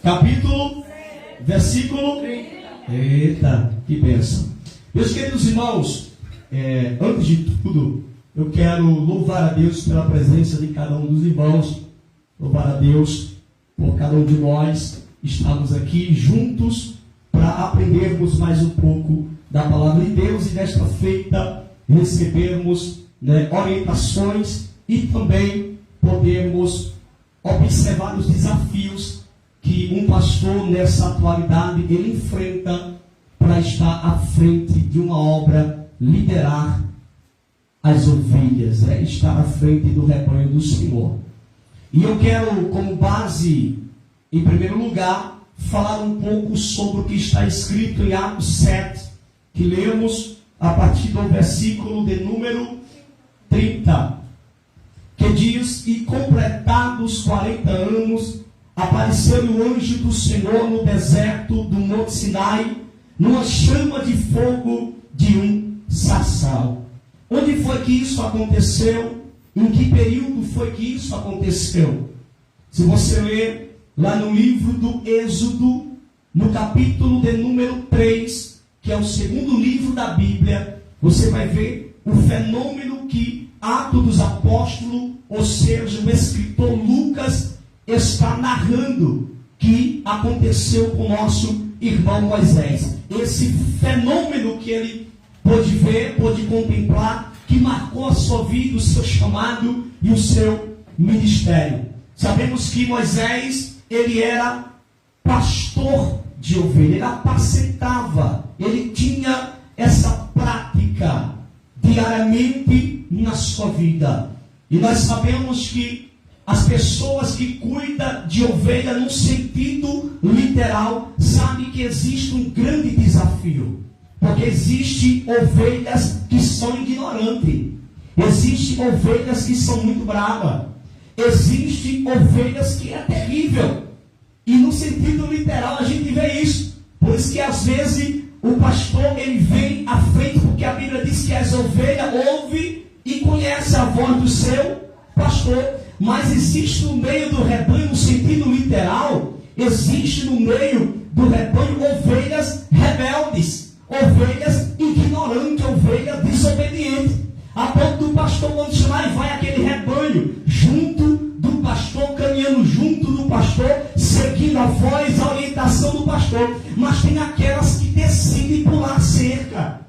capítulo, versículo 30. Eita, que bênção. Meus queridos irmãos, antes de tudo, eu quero louvar a Deus pela presença de cada um dos irmãos, louvar a Deus por cada um de nós estarmos aqui juntos para aprendermos mais um pouco da palavra de Deus e desta feita recebermos orientações e também podermos observar os desafios que um pastor nessa atualidade ele enfrenta para estar à frente de uma obra, liderar as ovelhas, estar à frente do rebanho do Senhor. E eu quero, como base, em primeiro lugar, falar um pouco sobre o que está escrito em Atos 7, que lemos a partir do versículo de número 30, que diz: e completados 40 anos, apareceu o anjo do Senhor no deserto do Monte Sinai, numa chama de fogo de um sarçal. Onde foi que isso aconteceu? Em que período foi que isso aconteceu? Se você ler lá no livro do Êxodo, no capítulo de número 3, que é o segundo livro da Bíblia, você vai ver o fenômeno que Atos dos Apóstolos, ou seja, o escritor Lucas, está narrando que aconteceu com o nosso irmão Moisés. Esse fenômeno que ele pôde ver, pôde contemplar, que marcou a sua vida, o seu chamado e o seu ministério. Sabemos que Moisés, ele era pastor de ovelha, ele apacentava, ele tinha essa prática diariamente na sua vida. E nós sabemos que as pessoas que cuidam de ovelha no sentido literal sabem que existe um grande desafio. Porque existem ovelhas que são ignorantes. Existem ovelhas que são muito bravas. Existem ovelhas que é terrível. E no sentido literal a gente vê isso. Por isso que às vezes o pastor ele vem à frente, porque a Bíblia diz que as ovelhas ouvem e conhecem a voz do seu pastor. Mas existe no meio do rebanho, no sentido literal, existe no meio do rebanho ovelhas rebeldes, ovelhas ignorantes, ovelhas desobedientes. A ponto do pastor, quando chamar, vai aquele rebanho junto do pastor, caminhando junto do pastor, seguindo a voz, a orientação do pastor. Mas tem aquelas que decidem pular cerca.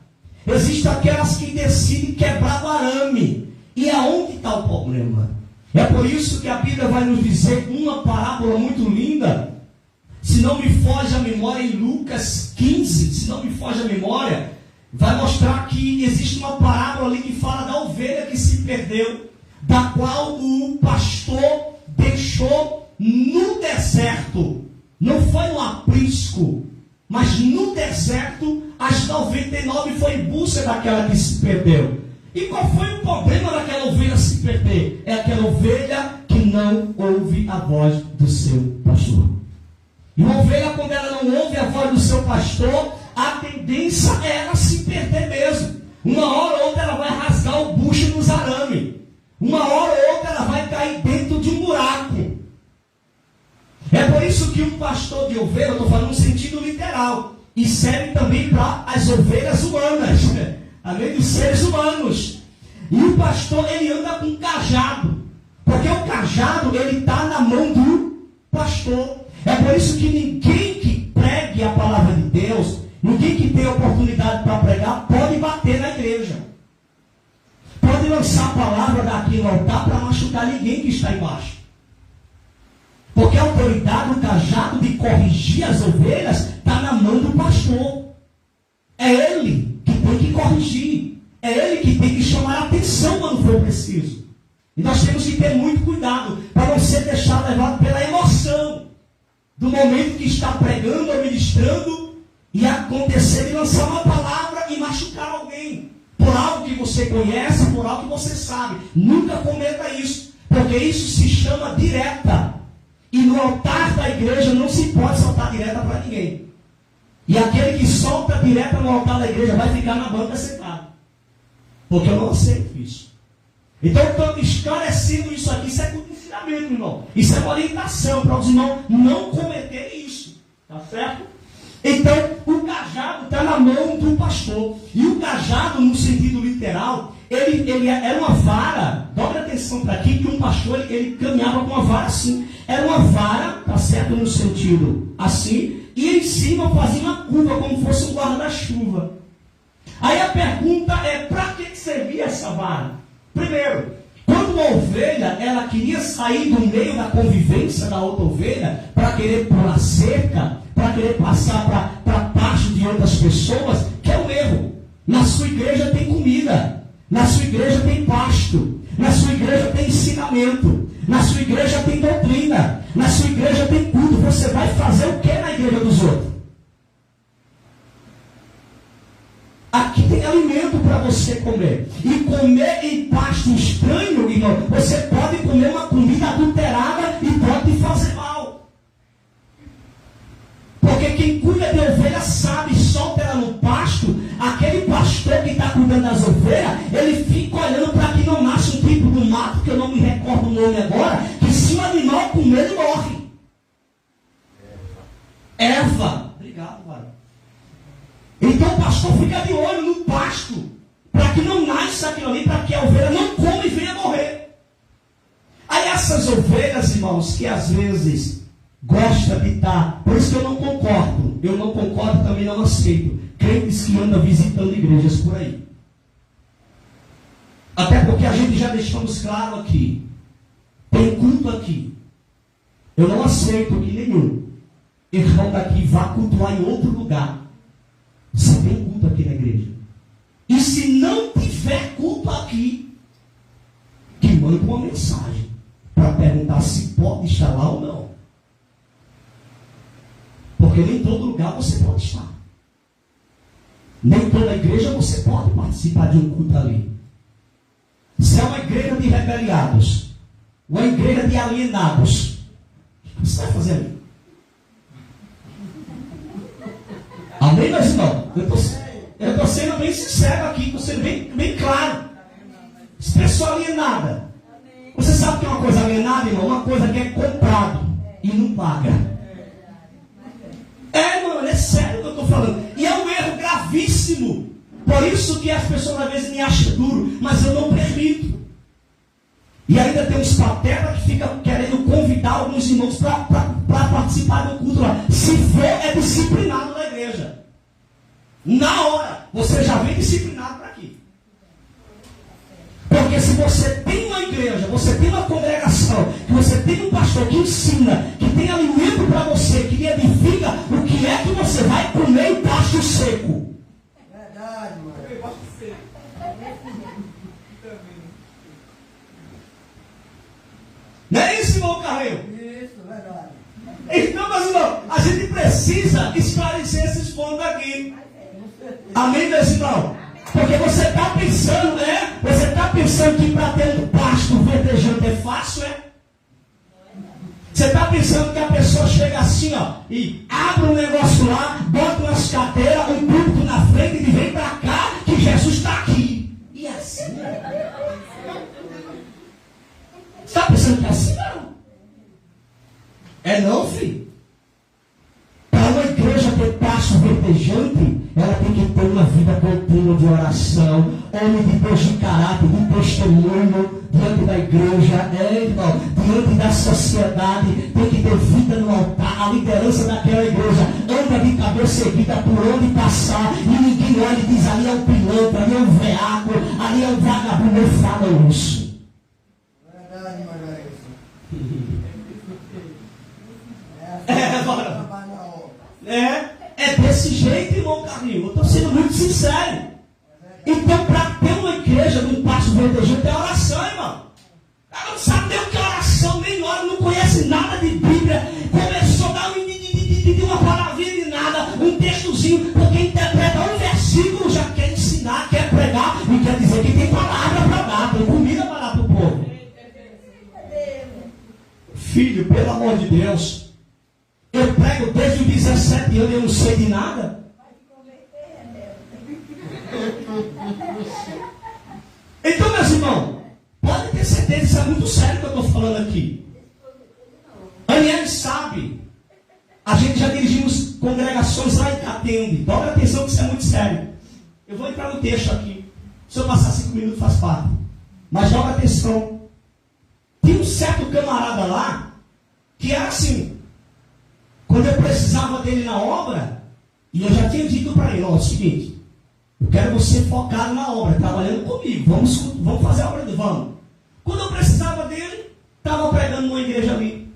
Existem aquelas que decidem quebrar o arame. E aonde está o problema? É por isso que a Bíblia vai nos dizer uma parábola muito linda. Se não me foge a memória, em Lucas 15, se não me foge a memória, vai mostrar que existe uma parábola ali que fala da ovelha que se perdeu, da qual o pastor deixou no deserto. Não foi no aprisco, mas no deserto, as 99 foi em busca daquela que se perdeu. E qual foi o problema daquela ovelha se perder? É aquela ovelha que não ouve a voz do seu pastor. E uma ovelha, quando ela não ouve a voz do seu pastor, a tendência é ela se perder mesmo. Uma hora ou outra ela vai rasgar o bucho nos arames. Uma hora ou outra ela vai cair dentro de um buraco. É por isso que um pastor de ovelha, eu estou falando no sentido literal, e serve também para as ovelhas humanas, além dos seres humanos. E o pastor, ele anda com um cajado, porque o cajado, ele está na mão do pastor. É por isso que ninguém que pregue a palavra de Deus, ninguém que tem oportunidade para pregar, pode bater na igreja. Pode lançar a palavra daqui no altar para machucar ninguém que está embaixo. Porque a autoridade, o cajado de corrigir as ovelhas, está na mão do pastor. É ele que tem que corrigir. É ele que tem que chamar a atenção quando for preciso. E nós temos que ter muito cuidado para não ser deixado levado pela emoção do momento que está pregando ou ministrando e acontecer de lançar uma palavra e machucar alguém. Por algo que você conhece, por algo que você sabe. Nunca cometa isso, porque isso se chama direta. E no altar da igreja não se pode soltar direta para ninguém. E aquele que solta direta no altar da igreja vai ficar na banca sentado. Porque eu não aceito isso. Então, estou esclarecendo isso aqui. Isso é condicionamento, irmão. Isso é uma orientação para os irmãos não cometerem isso. certo? Então, o cajado está na mão do pastor. E o cajado, no sentido literal, ele era uma vara. Dobre atenção para aqui, que um pastor ele caminhava com uma vara assim. Era uma vara, tá certo, no sentido assim, e em cima fazia uma curva, como fosse um guarda-chuva. Aí a pergunta é, para que servia essa vara? Primeiro, quando uma ovelha, ela queria sair do meio da convivência da outra ovelha, para querer pular cerca, para querer passar para parte de outras pessoas, que é um erro. Na sua igreja tem comida, na sua igreja tem pasto, na sua igreja tem ensinamento, na sua igreja tem doutrina, na sua igreja tem culto. Você vai fazer o que na igreja dos outros? Aqui tem alimento para você comer. E comer em pasto estranho, irmão, você pode comer uma comida adulterada e pode te fazer mal. Porque quem cuida de ovelha sabe, solta ela no pasto, aquele pastor que está cuidando das ovelhas, ele fica olhando para que não nasça um tipo de mato, que eu não me recordo o nome agora, que se o animal comer, ele morre. Erva. Obrigado, varão. Então o pastor fica de olho no pasto, para que não nasça aquilo ali, para que a ovelha não coma e venha morrer. Aí essas ovelhas, irmãos, que às vezes gostam de estar, por isso que eu não concordo, também não aceito, crentes que andam visitando igrejas por aí. Até porque a gente já deixamos claro aqui, tem culto aqui. Eu não aceito que nenhum irmão daqui vá cultuar em outro lugar. Você tem culto aqui na igreja. E se não tiver culto aqui, que manda uma mensagem para perguntar se pode estar lá ou não. Porque nem todo lugar você pode estar. Nem toda igreja você pode participar de um culto ali. Se é uma igreja de rebeliados, uma igreja de alienados, o que você vai fazer ali? Amém, meus irmãos? Eu estou sendo bem sincero aqui, estou sendo bem claro. Expressão alienada. Você sabe que é uma coisa alienada, irmão? Uma coisa que é comprado e não paga. Mano, é sério que eu estou falando. E é um erro gravíssimo. Por isso que as pessoas às vezes me acham duro, mas eu não permito. E ainda tem uns patetas que ficam querendo convidar alguns irmãos para participar do culto lá. Se for, é disciplinado na igreja. Na hora, você já vem disciplinado para aqui. Porque se você tem uma igreja, você tem uma congregação, que você tem um pastor que ensina, que tem alimento para você, que lhe edifica, o que é que você vai comer em pasto seco? Verdade, mano. Não é isso, irmão Carreiro? Isso, verdade. Então, meus irmãos, a gente precisa esclarecer esses pontos aqui. Amém, meus irmãos? Porque você está pensando, Você está pensando que para ter um pasto verdejante é fácil, Você está pensando que a pessoa chega assim, ó, e abre um negócio lá, bota umas cadeiras, um púlpito na frente e vem para cá, que Jesus está aqui. E assim, Você está pensando que é assim, não? É não, filho? Para uma igreja ter pasto verdejante, ela tem que ter uma vida contínua de oração, homem de Deus de caráter, de testemunho diante da igreja, irmão, diante da sociedade, tem que ter vida no altar. A liderança daquela igreja anda de cabeça erguida por onde passar, e ninguém olha e diz: ali é um pilantra, ali é um veaco, ali é um vagabundo. Eu falo isso. Verdade, Margarida. É desse jeito, irmão Carlinhos. Eu estou sendo muito sincero. Então, para ter uma igreja num pasto verdejante, é oração, irmão. Ela não sabe nem o que é oração, nem ora, não conhece nada de Bíblia. Começou a dar uma palavrinha de nada, um textozinho, porque interpreta um versículo, já quer ensinar, quer pregar, e quer dizer que tem palavra para dar, tem comida para dar para o povo. Filho, pelo amor de Deus. Eu prego desde os 17 anos e eu não sei de nada. Então, meus irmãos, pode ter certeza, isso é muito sério que eu estou falando aqui. Aniele sabe, a gente já dirigimos congregações lá em Catende. Dobra atenção que isso é muito sério. Eu vou entrar no texto aqui. Se eu passar 5 minutos faz parte. Mas dobra atenção. Tinha um certo camarada lá que era assim. Quando eu precisava dele na obra, e eu já tinha dito para ele, ó, é o seguinte, eu quero você focado na obra, trabalhando comigo, vamos fazer a obra dele, vamos. Quando eu precisava dele, estava pregando numa igreja ali,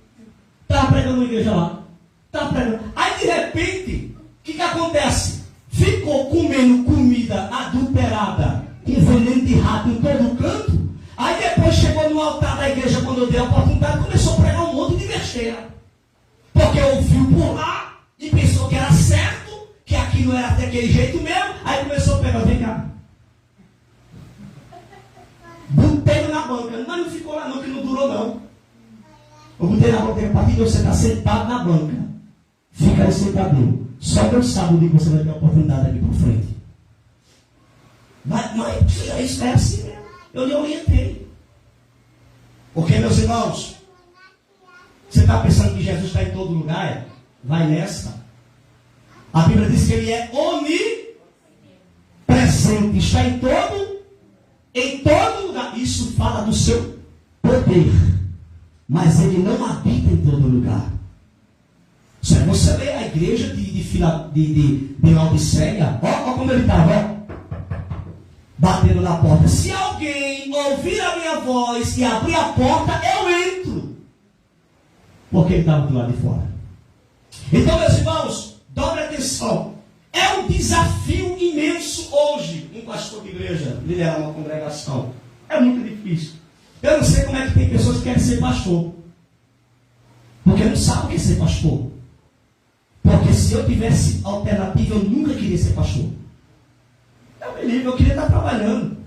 estava pregando numa igreja lá, estava pregando. Aí de repente, o que acontece? Ficou comendo comida adulterada, com veneno de rato em todo canto. Aí depois chegou no altar da igreja, quando eu dei a oportunidade, começou a pregar um monte de besteira. Porque ouviu por lá e pensou que era certo, que aquilo era daquele jeito mesmo, aí começou a pegar, vem cá. Botei na banca, mas não ficou lá não, que não durou não. Eu botei na banca, a partir de você está sentado na banca, fica aí sentadinho. Só Deus sabe o dia que você vai ter a oportunidade aqui para frente. Mas isso é assim mesmo. Eu lhe orientei. Porque, meus irmãos, você está pensando que Jesus está em todo lugar? Vai nessa. A Bíblia diz que ele é onipresente, está em todo lugar. Isso fala do seu poder. Mas ele não habita em todo lugar. Se você lê a igreja de Laodiceia, ó como ele estava, batendo na porta. Se alguém ouvir a minha voz e abrir a porta, eu entro. Porque ele estava do lado de fora. Então, meus irmãos, dobre atenção. É um desafio imenso hoje, um pastor de igreja liderar uma congregação. É muito difícil. Eu não sei como é que tem pessoas que querem ser pastor. Porque não sabem o que é ser pastor. Porque se eu tivesse alternativa, eu nunca queria ser pastor. Eu queria estar trabalhando.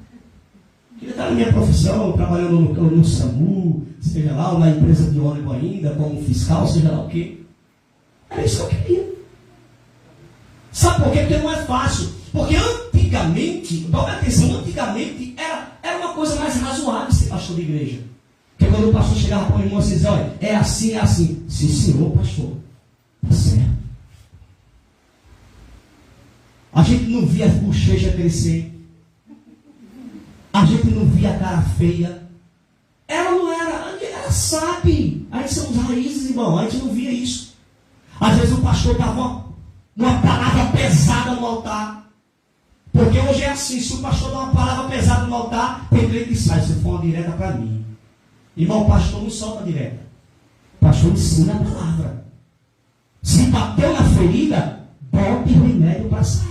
Eu queria estar na minha profissão, trabalhando no SAMU, seja lá, ou na empresa de ônibus ainda, como fiscal, seja lá o quê. Era isso que eu queria. Sabe por quê? Porque não é fácil. Porque antigamente, dobra atenção, antigamente era uma coisa mais razoável ser pastor de igreja. Porque quando o pastor chegava para o irmão e dizia, olha, é assim, é assim. Sim, senhor, pastor. Está certo. A gente não via a bochecha crescer. A gente não via a cara feia. Ela não era sabe. A gente são os raízes, irmão. A gente não via isso. Às vezes o pastor dava uma palavra pesada no altar. Porque hoje é assim, se o pastor dá uma palavra pesada no altar, tem crente que sai, se for uma direta para mim. Irmão, o pastor não solta direta. O pastor ensina a palavra. Se bateu na ferida, bote remédio para sarar.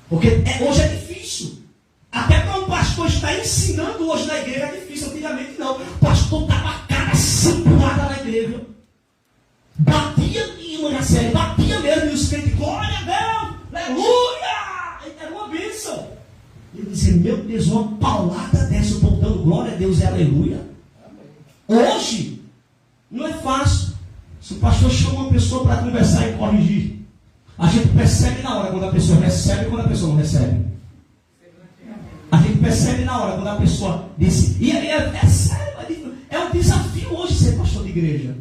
Porque hoje é difícil. Até quando o pastor está ensinando hoje na igreja é difícil. Antigamente não. O pastor estava a cara cinturada na igreja. Batia em uma série, batia mesmo. E os crentes, glória a Deus, aleluia! Era uma bênção. Ele dizia, meu Deus, uma paulada dessa, eu estou dando glória a Deus e aleluia. Hoje, não é fácil. Se o pastor chama uma pessoa para conversar e corrigir, a gente percebe na hora quando a pessoa recebe e quando a pessoa não recebe. A gente percebe na hora quando a pessoa disse. E é sério, é um desafio hoje ser pastor de igreja.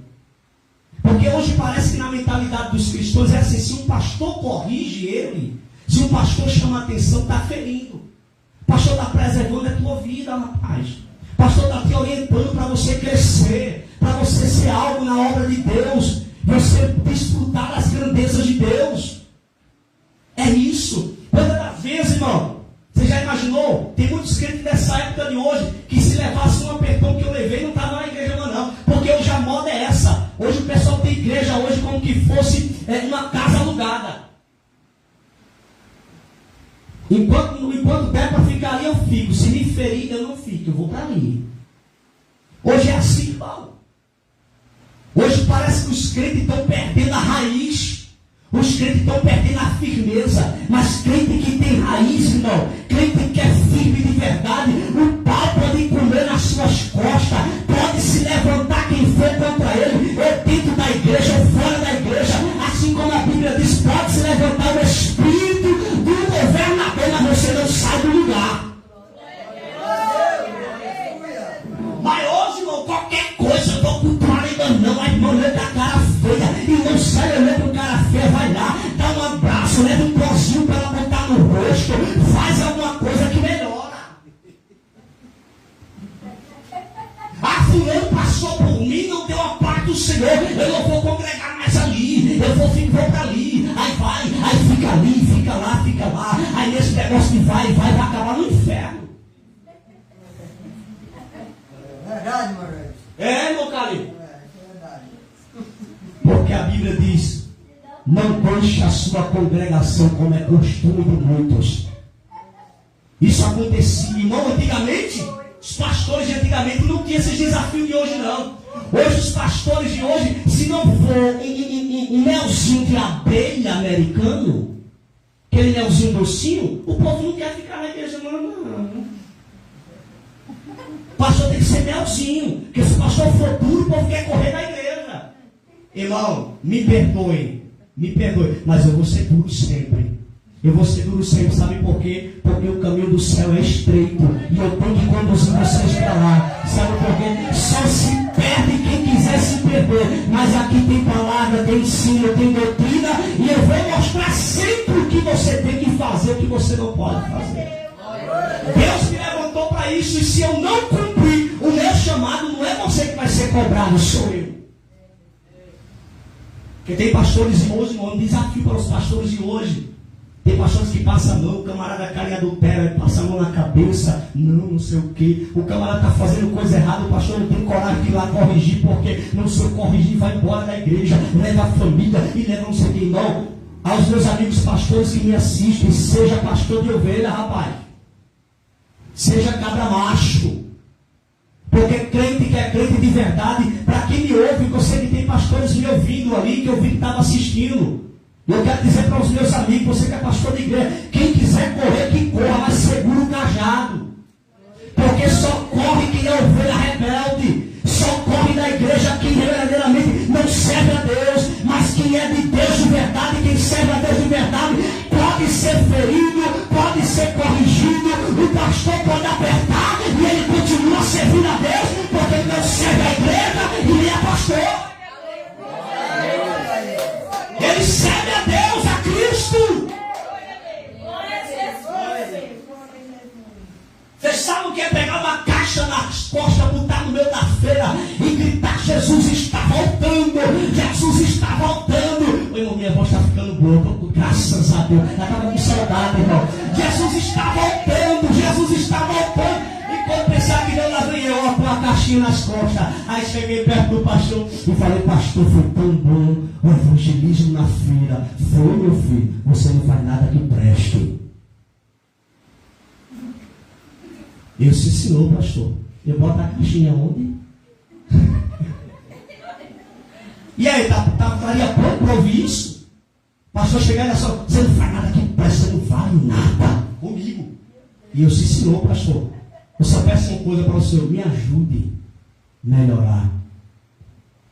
Porque hoje parece que na mentalidade dos cristãos é assim, se um pastor corrige ele, se um pastor chama a atenção, está ferindo. O pastor está preservando a tua vida, rapaz. O pastor está te orientando para você crescer, para você ser algo na obra de Deus, você desfrutar das grandezas de Deus. É isso. Quanta vez, irmão, você já imaginou? Tem muitos crentes dessa época de hoje que se levasse um apertão que eu levei, não estava na igreja não. Porque hoje a moda é essa. Hoje o pessoal tem igreja hoje como que fosse uma casa alugada. Enquanto der para ficar ali, eu fico. Se me ferir, eu não fico. Eu vou para ali. Hoje é assim, irmão. Hoje parece que os crentes estão perdendo a raiz. Os crentes estão perdendo a firmeza. Mas crente que tem raiz, irmão, crente que é firme de verdade, o pau pode comer nas suas costas, pode se levantar quem for contra ele, ou dentro da igreja ou fora da igreja. Assim como a Bíblia diz, pode se levantar o espírito do governador, mas você não sai do lugar. Mas hoje, irmão, qualquer coisa, eu estou cultuado ainda não, mas irmão, eu com a cara feia, e não sai olhando o cara feio, vai lá, dá um abraço, leva um pozinho para ela botar no rosto, faz alguma coisa que melhora. Ah, fulano passou por mim, não deu a paz do Senhor, eu não vou congregar mais ali, eu vou para ali, aí fica ali, fica lá, aí nesse negócio que vai acabar no inferno. Verdade, Moisés. Meu carinho. Isso é verdade. Porque a Bíblia diz: não deixe a sua congregação como é costume de muitos. Isso acontecia, não antigamente. Os pastores de antigamente não tinham esses desafios de hoje, não. Hoje os pastores de hoje, se não for um melzinho de abelha americano, aquele melzinho docinho, o povo não quer ficar na igreja, não. O pastor tem que ser melzinho, porque se o pastor for duro, o povo quer correr da igreja. Irmão, me perdoe, mas eu vou ser duro sempre. Eu vou ser duro sempre, sabe por quê? Porque o caminho do céu é estreito e eu tenho que conduzir vocês para lá. Sabe por quê? Só se perde quem quiser se perder. Mas aqui tem palavra, tem ensino, tem doutrina e eu vou mostrar sempre o que você tem que fazer, o que você não pode fazer. Deus me levantou para isso e se eu não cumprir o meu chamado, não é você que vai ser cobrado, sou eu. Porque tem pastores de hoje, um desafio para os pastores de hoje. Tem pastores que passam a mão, o camarada cai em adultério, passa a mão na cabeça, não sei o que. O camarada está fazendo coisa errada, o pastor não tem coragem de ir lá corrigir, porque não sei corrigir, vai embora da igreja, leva a família e leva não sei o que. Não, aos meus amigos pastores que me assistem, seja pastor de ovelha, rapaz. Seja cabra macho. Porque crente que é crente de verdade, para quem me ouve, eu sei que tem pastores me ouvindo ali, que eu vi que estava assistindo. Eu quero dizer para os meus amigos, você que é pastor de igreja, quem quiser correr, que corra, mas segura o cajado. Porque só corre quem é ovelha rebelde. Só corre da igreja quem verdadeiramente não serve a Deus. Mas quem é de Deus de verdade, quem serve a Deus de verdade, pode ser ferido, pode ser corrigido. O pastor pode apertar e ele continua servindo a Deus, porque ele não serve a igreja e nem é pastor. Ele serve a Deus, a Cristo. Vocês sabem o que é pegar uma caixa nas costas, botar no meio da feira e gritar: Jesus está voltando, Jesus está voltando. Ô, irmão, minha voz está ficando boa, graças a Deus. Eu estava com saudade, irmão. Jesus está voltando, Jesus está voltando. E quando pensar que não, lá vem eu com a caixinha nas costas. Aí cheguei perto do pastor e falei: pastor, foi tão bom o evangelismo na feira. Foi, meu filho, você não faz nada que preste. Eu se ensinou, pastor. Eu boto a caixinha onde? E aí, estaria pronto para ouvir isso? Pastor chegar e só: você não faz nada que preste, você não vale nada comigo. E eu se ensinou, pastor. Eu só peço uma coisa para o Senhor: me ajude a melhorar.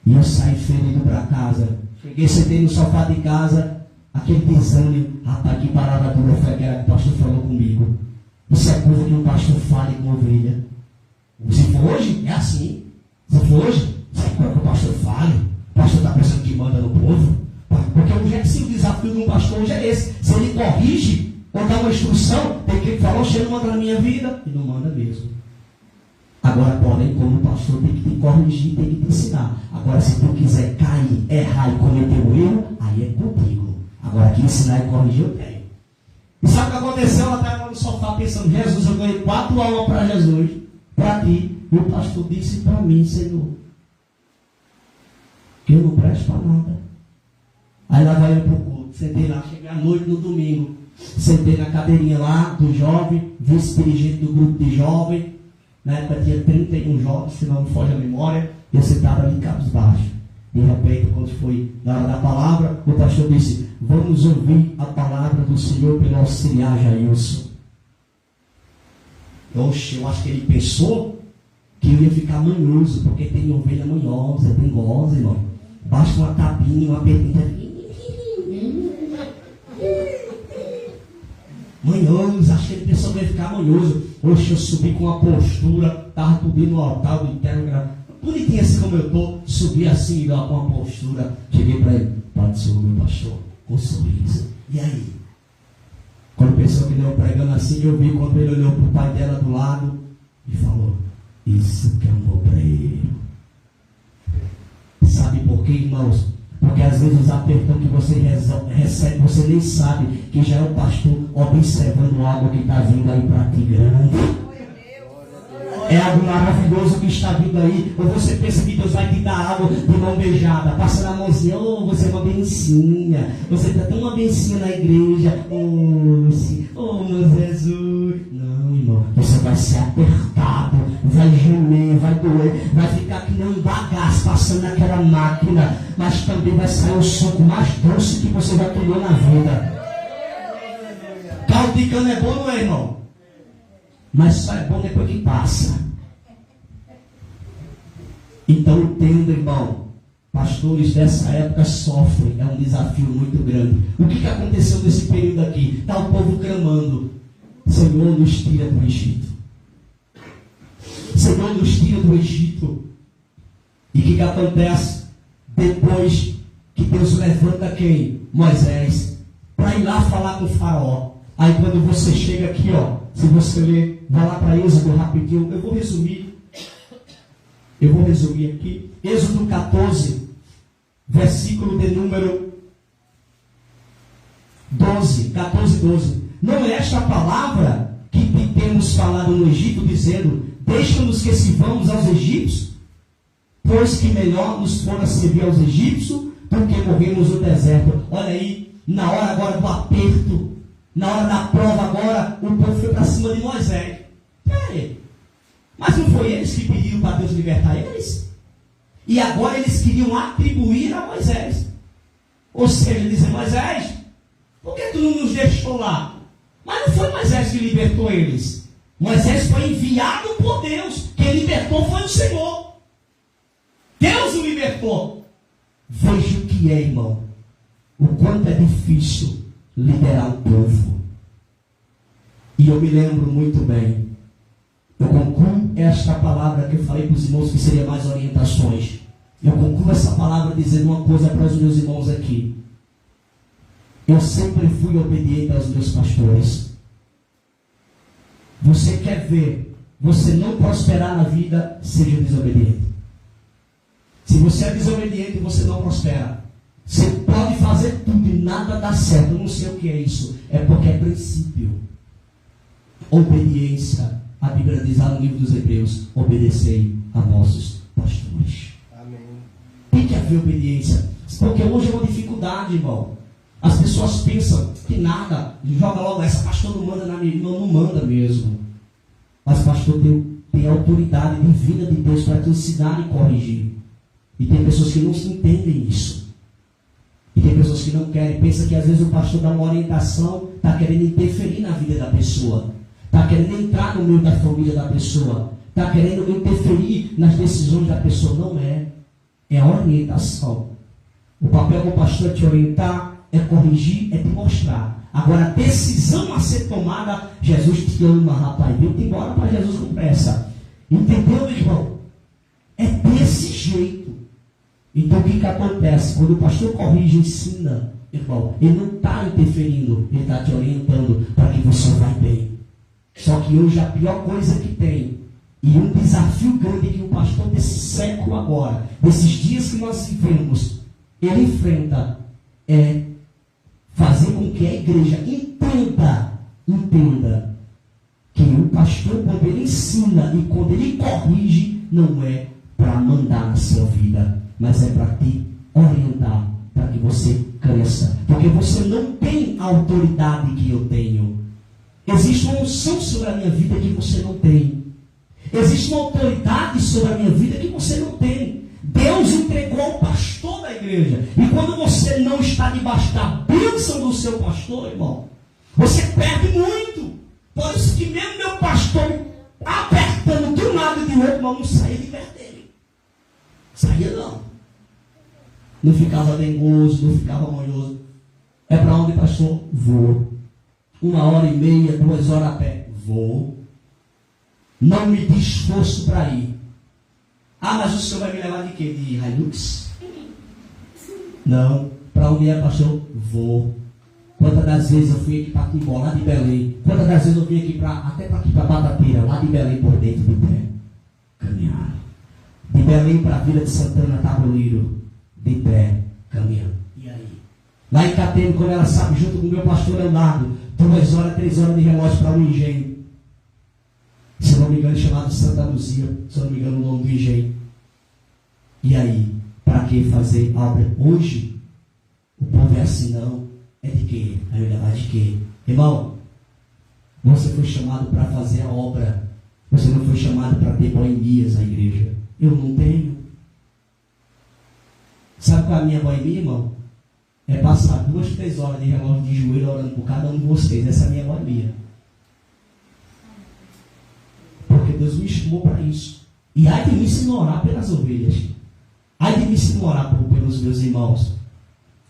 E eu saí ferido para casa. Cheguei, sentei no sofá de casa, aquele desânimo. Rapaz, que palavra dura foi aquela que o pastor falou comigo. Isso é coisa que um pastor fale com ovelha. Se for hoje, é assim. Se for hoje, sabe como é que o pastor fale? O pastor está pensando que manda no povo. Porque hoje é assim, o desafio de um pastor hoje é esse. Se ele corrige ou dá uma instrução, tem que falar: o Senhor não manda na minha vida. E não manda mesmo. Agora, porém, como pastor, tem que te corrigir, tem que te ensinar. Agora, se tu quiser cair, errar e cometer o erro, aí é contigo. Agora, que ensinar e corrigir, eu tenho. E sabe o que aconteceu? Ela estava no sofá pensando: Jesus, eu ganhei 4 aulas para Jesus, para ti. E o pastor disse para mim: Senhor, que eu não presto para nada. Aí lá vai eu para o culto. Sentei lá, cheguei à noite no domingo. Sentei na cadeirinha lá do jovem, vice-dirigente do grupo de jovem. Na época tinha 31 jovens, se não me foge a memória. Eu sentava ali cabisbaixo. De repente, quando foi na hora da palavra, o pastor disse: vamos ouvir a palavra do Senhor pelo auxiliar Jailson. Oxe, eu acho que ele pensou que eu ia ficar manhoso, porque tem ovelha manhosa, tem goza, irmão. Basta uma tapinha, uma pedrinha. Manhoso, acho que ele pensou que ia ficar manhoso. Oxe, eu subi com uma postura, estava tudo no altar do interno. bonitinho assim como eu estou, subi assim, com uma postura, cheguei para ele, Pai do Senhor, meu pastor, com um sorriso. E aí? Quando pensou que não pregando assim, eu vi quando ele olhou para o pai dela do lado e falou, isso que é um obreiro. Sabe por quê, irmãos? Porque às vezes os apertão que você recebe, você nem sabe que já é o pastor observando algo que está vindo aí para ti grande. É algo maravilhoso que está vindo aí. Ou você pensa que Deus vai te dar algo de mão beijada, passando a mãozinha, você é uma bencinha, você está tão uma bencinha na igreja, meu Jesus. Não, irmão, você vai ser apertado, vai gemer, vai doer, vai ficar que nem um bagaço passando naquela máquina, mas também vai sair o suco mais doce que você já tomou na vida. Caldo de cana é bom, não é, irmão? Mas só é bom depois que passa. Então entenda, irmão, pastores dessa época sofrem, é um desafio muito grande. O que aconteceu nesse período aqui? Está o povo clamando, Senhor, nos tira do Egito. Senhor, nos tira do Egito. E o que acontece? Depois que Deus levanta quem? Moisés, para ir lá falar com o faraó. Aí quando você chega aqui, se você ler, vai lá para Êxodo rapidinho, eu vou resumir aqui, Êxodo 14, versículo de número 14, 12. Não é esta palavra que temos falado no Egito, dizendo, deixa-nos que sirvamos aos egípcios, pois que melhor nos fora servir aos egípcios do que morrermos no deserto. Olha aí, na hora agora do aperto, na hora da prova agora, o povo foi para cima de Moisés. Mas não foi eles que pediram para Deus libertar eles? E agora eles queriam atribuir a Moisés. Ou seja, dizer, Moisés, por que tu não nos deixou lá? Mas não foi Moisés que libertou eles. Moisés foi enviado por Deus. Quem libertou foi o Senhor. Deus o libertou. Veja o que é, irmão. O quanto é difícil liderar o povo. E eu me lembro muito bem. Eu concluo esta palavra que eu falei para os irmãos que seria mais orientações. Eu concluo essa palavra dizendo uma coisa para os meus irmãos aqui. Eu sempre fui obediente aos meus pastores. Você quer ver você não prosperar na vida, seja desobediente. Se você é desobediente, você não prospera. Você pode fazer tudo e nada dá certo. Eu não sei o que é isso. É porque é princípio. Obediência. A Bíblia diz lá no livro dos Hebreus, obedecei a vossos pastores. Amém. Tem que haver obediência. Porque hoje é uma dificuldade, irmão. As pessoas pensam que nada, joga logo essa, pastor não manda na minha vida. Não manda mesmo. Mas pastor tem autoridade divina de Deus para te ensinar e corrigir. E tem pessoas que não entendem isso. E tem pessoas que não querem, pensam que às vezes o pastor dá uma orientação, está querendo interferir na vida da pessoa, está querendo entrar no meio da família da pessoa, está querendo interferir nas decisões da pessoa. Não é. É a orientação. O papel do pastor é te orientar, é corrigir, é te mostrar. Agora, a decisão a ser tomada, Jesus te ama, rapaz. Vem-te embora para Jesus com pressa. Entendeu, irmão? É desse jeito. Então, o que acontece? Quando o pastor corrige, ensina, irmão, ele não está interferindo, ele está te orientando para que você vá bem. Só que hoje a pior coisa que tem, e um desafio grande que o pastor desse século agora, desses dias que nós vivemos, ele enfrenta, é fazer com que a igreja entenda que o pastor, quando ele ensina e quando ele corrige, não é para mandar na sua vida, mas é para te orientar, para que você cresça. Porque você não tem a autoridade que eu tenho. Existe uma unção sobre a minha vida que você não tem. Existe uma autoridade sobre a minha vida que você não tem. Deus entregou ao pastor da igreja. E quando você não está debaixo da bênção do seu pastor, irmão, você perde muito. Por isso que mesmo meu pastor apertando de um lado e de outro, irmão, não saía de perto dele. Saía não. Não ficava dengoso, não ficava manhoso. É para onde, pastor? Vou. 1h30, 2 horas a pé. Vou. Não me dê esforço para ir. Ah, mas o senhor vai me levar de quê? De Hilux? Não. Para onde é, pastor? Vou. Quantas das vezes eu fui aqui para Timbó, lá de Belém? Quantas das vezes eu vim aqui até para aqui para Batateira, lá de Belém por dentro do pé? Caminhar. De Belém para a Vila de Santana, Tabuleiro, de pé, caminhando. E aí? Lá em Cateno, quando ela sabe, junto com o meu pastor Leonardo, 2 horas, 3 horas de relógio para o engenho. Se não me engano, chamado Santa Luzia, se não me engano, o nome do engenho. E aí? Para que fazer obra? Hoje, o povo é assim, não. É de quê? Aí eu levar de quê? Irmão, você foi chamado para fazer a obra. Você não foi chamado para ter boemias na igreja. Eu não tenho. Sabe qual é a minha boemia, irmão? É passar 2, 3 horas de relógio de joelho orando por cada um de vocês. Essa é a minha boemia. Porque Deus me chamou para isso. E ai de mim se não orar pelas ovelhas. Ai de mim se não orar pelos meus irmãos.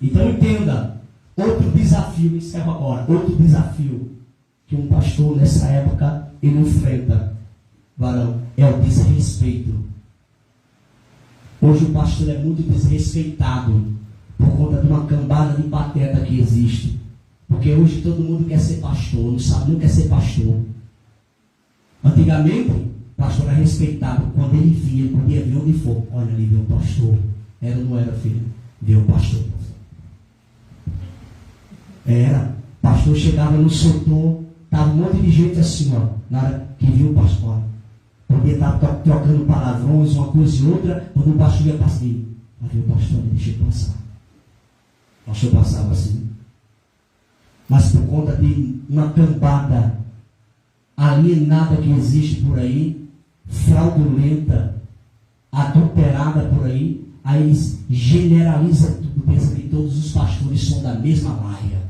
Então entenda. Outro desafio, encerro agora. Outro desafio que um pastor nessa época ele enfrenta, varão, é o desrespeito. Hoje o pastor é muito desrespeitado por conta de uma cambada de pateta que existe. Porque hoje todo mundo quer ser pastor, não quer ser pastor. Antigamente, o pastor era respeitado. Quando ele vinha, ele podia vir onde for. Olha ali, veio o pastor. Era ou não era, filho? Veio o pastor. Era. O pastor chegava no setor, estava um monte de gente assim, ó, na hora que viu o pastor. Podia estar trocando palavrões, uma coisa e outra, quando o pastor ia passar. Aí o pastor, deixa eu passar. O pastor passava assim. Mas por conta de uma cambada alienada que existe por aí, fraudulenta, adulterada por aí eles generalizam tudo, pensam que todos os pastores são da mesma laia.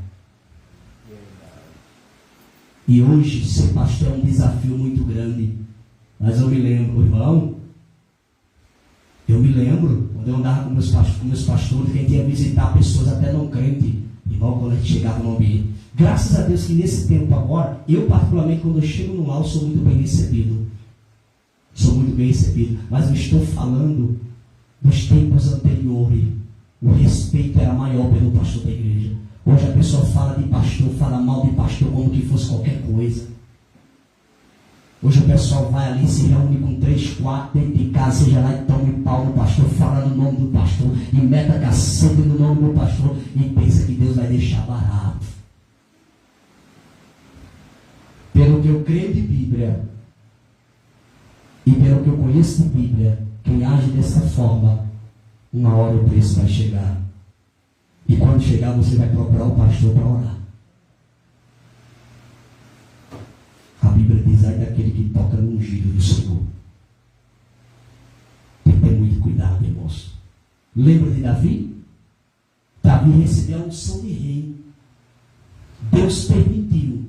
E hoje ser pastor é um desafio muito grande. Mas eu me lembro, irmão, quando eu andava com meus pastores, que a gente ia visitar pessoas até não crentes, irmão, quando a gente chegava no ambiente. Graças a Deus que nesse tempo agora, eu particularmente, quando eu chego no lar, eu sou muito bem recebido. Mas eu estou falando dos tempos anteriores. O respeito era maior pelo pastor da igreja. Hoje a pessoa fala de pastor, fala mal de pastor como que fosse qualquer coisa. Hoje o pessoal vai ali, se reúne com 3, 4 dentro de casa, seja lá e toma um pau no pastor, fala no nome do pastor, e mete a cacete no nome do pastor, e pensa que Deus vai deixar barato. Pelo que eu creio de Bíblia, e pelo que eu conheço de Bíblia, quem age dessa forma, uma hora o preço vai chegar. E quando chegar, você vai procurar o pastor para orar. A Bíblia diz aí daquele que toca no ungido do Senhor. Tem que ter muito cuidado, irmãos. Lembra de Davi? Davi recebeu a unção de rei. Deus permitiu.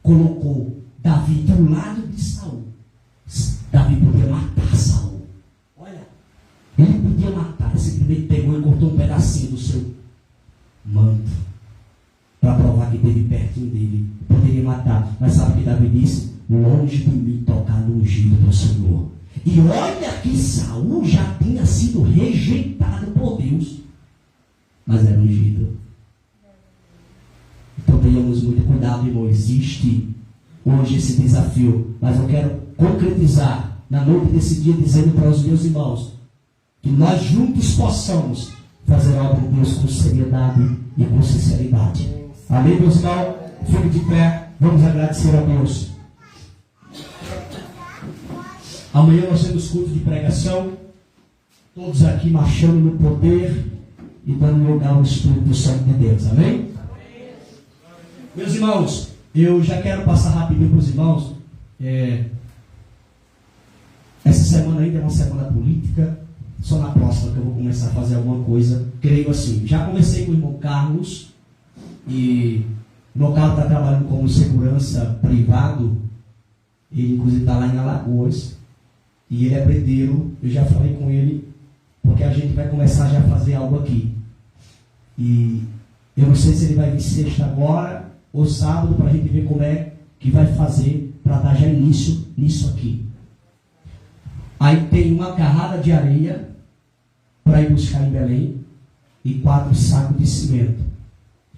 Colocou Davi do lado de Saul. Davi podia matar Saul. Olha, ele podia matar. Esse primeiro pegou e cortou um pedacinho do seu manto para provar que teve pertinho dele. Poderia matar. Mas sabe o que Davi disse? Longe de mim tocar no ungido do Senhor. E olha que Saul já tinha sido rejeitado por Deus. Mas era ungido. Então tenhamos muito cuidado, irmão. Existe hoje esse desafio. Mas eu quero concretizar na noite desse dia, dizendo para os meus irmãos que nós juntos possamos fazer a obra de Deus com seriedade e com sinceridade. Amém, meus irmãos? Fique de pé. Vamos agradecer a Deus. Amanhã nós temos culto de pregação. Todos aqui marchando no poder e dando lugar ao Espírito Santo de Deus. Amém? Meus irmãos, eu já quero passar rapidinho para os irmãos. Essa semana ainda é uma semana política. Só na próxima que eu vou começar a fazer alguma coisa. Creio assim. Já comecei com o irmão Carlos. E o irmão Carlos está trabalhando como segurança privado. Ele inclusive está lá em Alagoas. E ele é preteiro. Eu já falei com ele. Porque a gente vai começar já a fazer algo aqui. E eu não sei se ele vai vir sexta agora ou sábado, para a gente ver como é que vai fazer para dar já início nisso aqui. Aí tem uma carrada de areia para ir buscar em Belém e 4 sacos de cimento.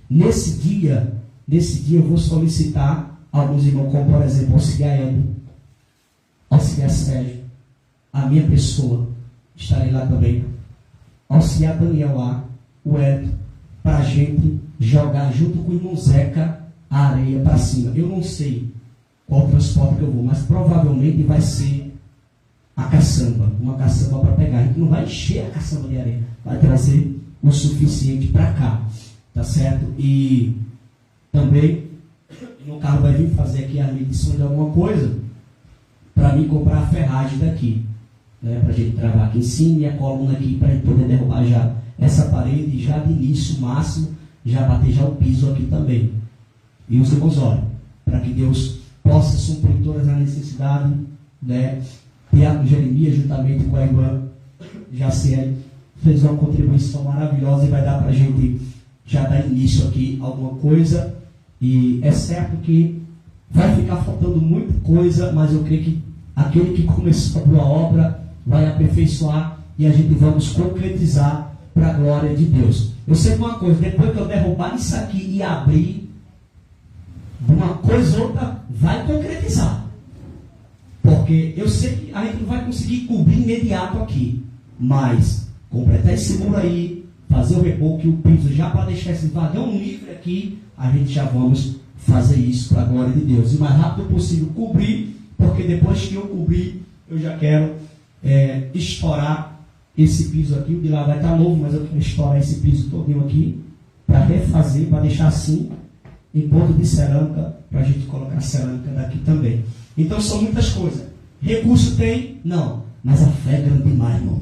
Nesse dia eu vou solicitar alguns irmãos, como por exemplo, auxiliar Hélio, auxiliar Sérgio, a minha pessoa, estarei lá também, auxiliar Daniel lá, o Hélio, para a gente jogar junto com o irmão Zeca a areia para cima. Eu não sei qual transporte que eu vou, mas provavelmente vai ser a caçamba, uma caçamba para pegar. A gente não vai encher a caçamba de areia, vai trazer o suficiente para cá, tá certo? E também no carro vai vir fazer aqui a medição de alguma coisa para mim comprar a ferragem daqui, né, para a gente travar aqui em cima e a coluna aqui para a gente poder derrubar já essa parede já de início máximo, já bater já o piso aqui também. E os irmãos olhem, para que Deus possa suprir todas as necessidades, né? Tiago Jeremias, juntamente com a irmã Jaciele, fez uma contribuição maravilhosa e vai dar para a gente já dar início aqui a alguma coisa. E é certo que vai ficar faltando muita coisa, mas eu creio que aquele que começou a boa obra vai aperfeiçoar e a gente vamos concretizar para a glória de Deus. Eu sei uma coisa, depois que eu derrubar isso aqui e abrir, uma coisa ou outra vai concretizar. Porque eu sei que a gente não vai conseguir cobrir imediato aqui, mas completar esse muro aí, fazer o reboco e o piso já para deixar esse vagão livre aqui, a gente já vamos fazer isso para a glória de Deus. E o mais rápido possível cobrir, porque depois que eu cobrir, eu já quero estourar esse piso aqui. O de lá vai estar novo, mas eu quero estourar esse piso todinho aqui, para refazer, para deixar assim, em ponto de cerâmica, para a gente colocar a cerâmica daqui também. Então são muitas coisas. Recurso tem? Não. Mas a fé é grande demais, irmão.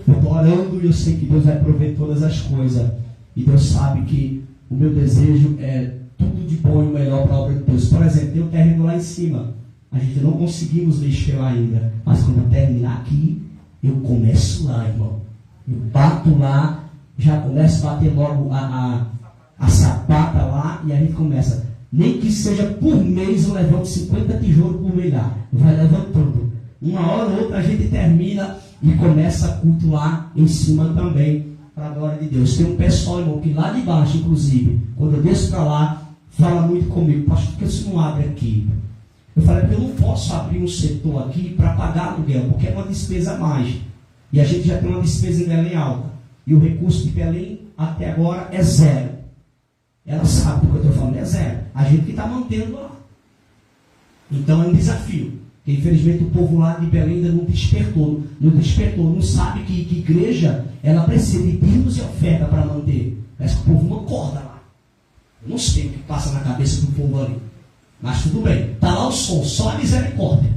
Eu estou orando e eu sei que Deus vai prover todas as coisas. E Deus sabe que o meu desejo é tudo de bom e melhor para a obra de Deus. Por exemplo, tem um terreno lá em cima. A gente não conseguimos mexer lá ainda. Mas quando eu terminar aqui, eu começo lá, irmão. Eu bato lá, já começo a bater logo a sapata lá e a gente começa. Nem que seja por mês eu levanto 50 tijolos por mês lá. Vai levantando. Uma hora ou outra a gente termina e começa a culto lá em cima também, para a glória de Deus. Tem um pessoal, irmão, que lá de baixo, inclusive, quando eu desço para lá, fala muito comigo: pastor, por que você não abre aqui? Eu falei: porque eu não posso abrir um setor aqui para pagar aluguel, porque é uma despesa a mais. E a gente já tem uma despesa em Belém alta. E o recurso de Belém até agora é zero. Ela sabe do que eu estou falando, é zero. A gente que está mantendo lá. Então é um desafio. Porque infelizmente o povo lá de Belém ainda não despertou. Não sabe que igreja ela precisa de dízimos e oferta para manter. Parece que o povo não acorda lá. Eu não sei o que passa na cabeça do povo ali. Mas tudo bem. Está lá o som, só a misericórdia.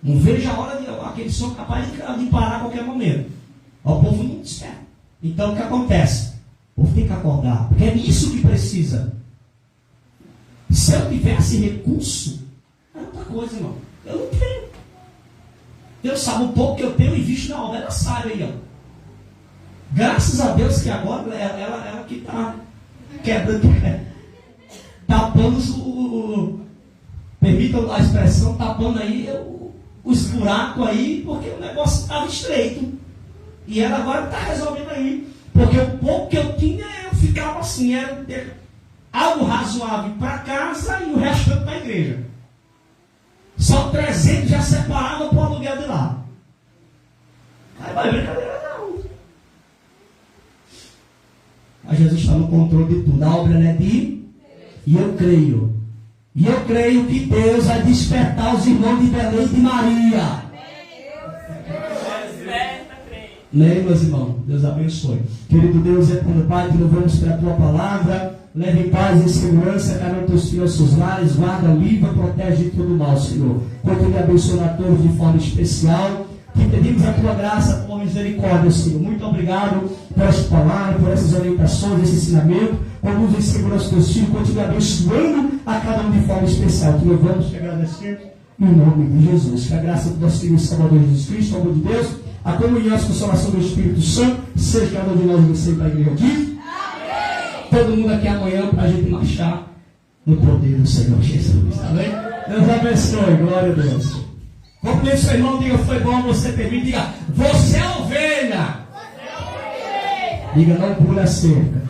Não vejo a hora de aquele som capaz de parar a qualquer momento. O povo não desperta. Então o que acontece? O povo tem que acordar, porque é isso que precisa. Se eu tivesse recurso, é outra coisa, irmão. Eu não tenho. Deus sabe o pouco que eu tenho e visto na obra, ela sabe aí, ó. Graças a Deus que agora ela que está quebrando, tapando permitam a expressão, tapando aí os buracos aí, porque o negócio estava estreito. E ela agora está resolvendo aí. Porque o pouco que eu tinha, eu ficava assim, era algo razoável para casa e o resto para a igreja. Só 300 já separava para o aluguel de lá. Aí vai brincadeira não. Mas Jesus está no controle de tudo. A obra é de... E eu creio que Deus vai despertar os irmãos de Belém e de Maria. Amém, meus irmãos. Deus abençoe. Querido Deus, eterno Pai, te louvamos pela tua palavra. Leve em paz e segurança cada um dos teus filhos aos seus lares. Guarda, livra, protege de todo mal, Senhor. Continue abençoando a todos de forma especial. Te pedimos a tua graça, a tua misericórdia, Senhor. Muito obrigado por esta palavra, por essas orientações, esse ensinamento. Conduz em segurança os teus filhos. Continue abençoando a cada um de forma especial. Te louvamos e te agradecemos em nome de Jesus. Que a graça do nosso Filho e Salvador Jesus Cristo, o amor de Deus, a comunhão e a consolação do Espírito Santo seja cada um de nós e sempre para a igreja aqui. Amém. Todo mundo aqui amanhã para a gente marchar no poder do Senhor Jesus. Amém? Deus abençoe. Glória a Deus. Cumprimento seu irmão, diga, foi bom você ter vindo. Diga, você é ovelha. Diga, não pula a cerca.